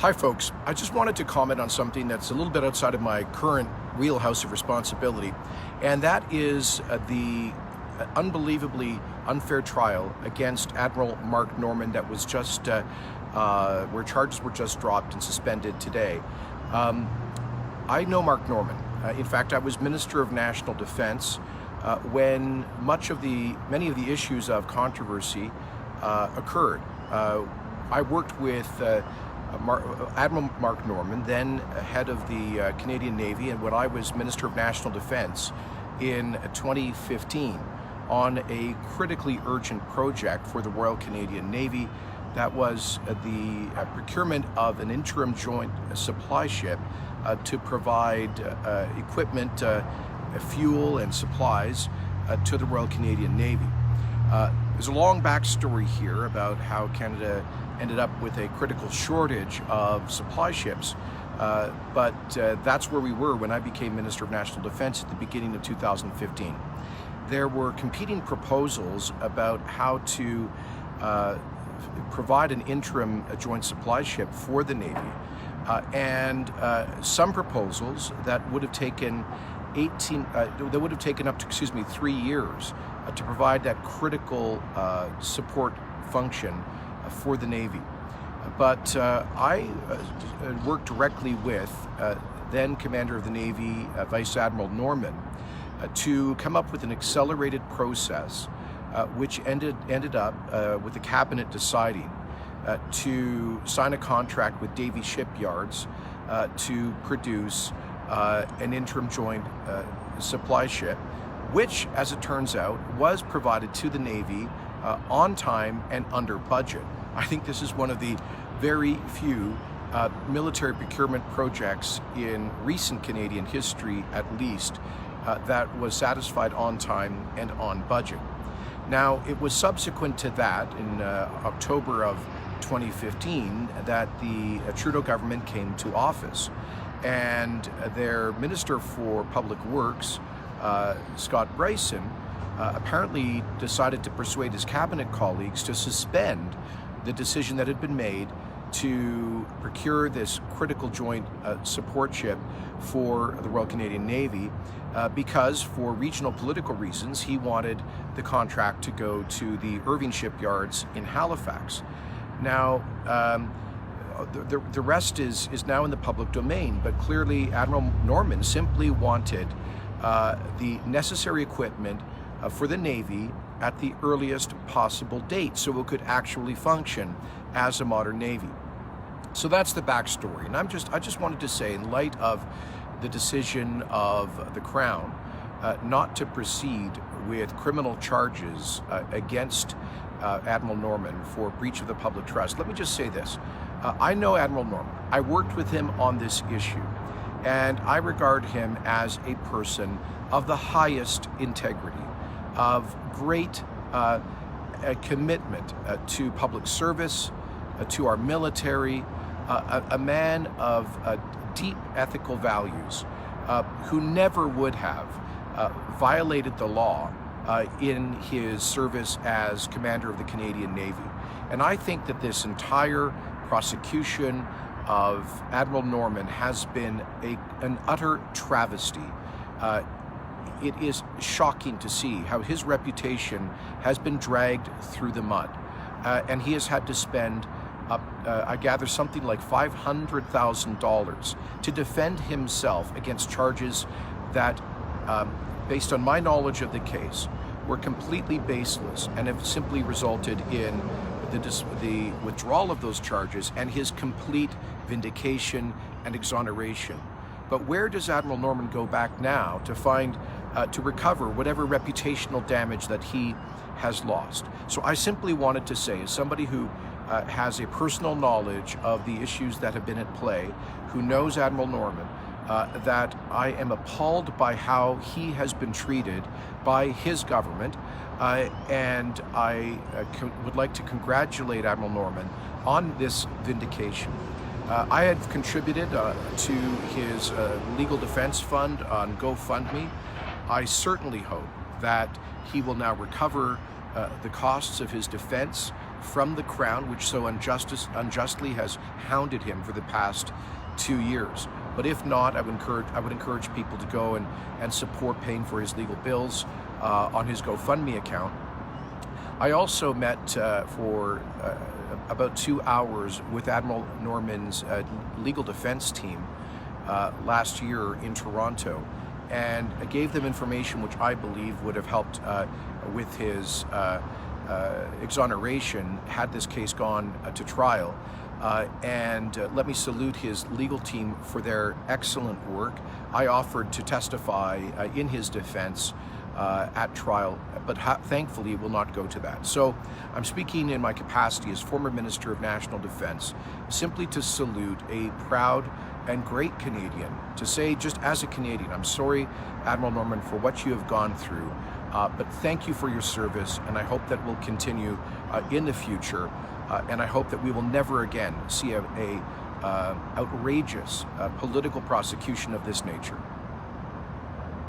Hi folks, I just wanted to comment on something that's a little bit outside of my current wheelhouse of responsibility, and that is the unbelievably unfair trial against Admiral Mark Norman that was just, where charges were just dropped and suspended today. I know Mark Norman. In fact, I was Minister of National Defense when many of the issues of controversy occurred. I worked with Admiral Mark Norman, then head of the Canadian Navy, and when I was Minister of National Defense in 2015 on a critically urgent project for the Royal Canadian Navy. That was the procurement of an interim joint supply ship to provide equipment, fuel and supplies to the Royal Canadian Navy. There's a long backstory here about how Canada ended up with a critical shortage of supply ships, but that's where we were when I became Minister of National Defense at the beginning of 2015. There were competing proposals about how to provide an interim joint supply ship for the Navy, and some proposals that would have taken up to 3 years to provide that critical support function for the Navy. But I worked directly with then Commander of the Navy, Vice-Admiral Norman, to come up with an accelerated process which ended up with the Cabinet deciding to sign a contract with Davie Shipyards to produce an interim joint supply ship, which, as it turns out, was provided to the Navy on time and under budget. I think this is one of the very few military procurement projects in recent Canadian history, at least, that was satisfied on time and on budget. Now, it was subsequent to that, in October of 2015, that the Trudeau government came to office, and their Minister for Public Works, Scott Bryson, apparently decided to persuade his cabinet colleagues to suspend the decision that had been made to procure this critical joint support ship for the Royal Canadian Navy because, for regional political reasons, he wanted the contract to go to the Irving shipyards in Halifax. Now, the rest is now in the public domain, but clearly Admiral Norman simply wanted the necessary equipment for the Navy at the earliest possible date so it could actually function as a modern Navy. So that's the backstory. And I just wanted to say, in light of the decision of the Crown not to proceed with criminal charges against Admiral Norman for breach of the public trust, let me just say this. I know Admiral Norman. I worked with him on this issue, and I regard him as a person of the highest integrity, of great commitment to public service, to our military, a man of deep ethical values, who never would have violated the law in his service as Commander of the Canadian Navy. And I think that this entire prosecution of Admiral Norman has been an utter travesty. It is shocking to see how his reputation has been dragged through the mud, and he has had to spend I gather something like $500,000 to defend himself against charges that, based on my knowledge of the case, were completely baseless and have simply resulted in the withdrawal of those charges and his complete vindication and exoneration. But where does Admiral Norman go back now to recover whatever reputational damage that he has lost? So I simply wanted to say, as somebody who has a personal knowledge of the issues that have been at play, who knows Admiral Norman, that I am appalled by how he has been treated by his government, and I would like to congratulate Admiral Norman on this vindication. I have contributed to his legal defense fund on GoFundMe. I certainly hope that he will now recover the costs of his defense from the Crown, which so unjustly has hounded him for the past 2 years. But if not, I would encourage people to go and support paying for his legal bills on his GoFundMe account. I also met for about 2 hours with Admiral Norman's legal defense team last year in Toronto, and gave them information which I believe would have helped with his exoneration had this case gone to trial. And let me salute his legal team for their excellent work. I offered to testify in his defense at trial, but thankfully it will not go to that. So I'm speaking in my capacity as former Minister of National Defense, simply to salute a proud and great Canadian, to say just as a Canadian, I'm sorry, Admiral Norman, for what you have gone through, but thank you for your service, and I hope that will continue in the future, and I hope that we will never again see a outrageous political prosecution of this nature.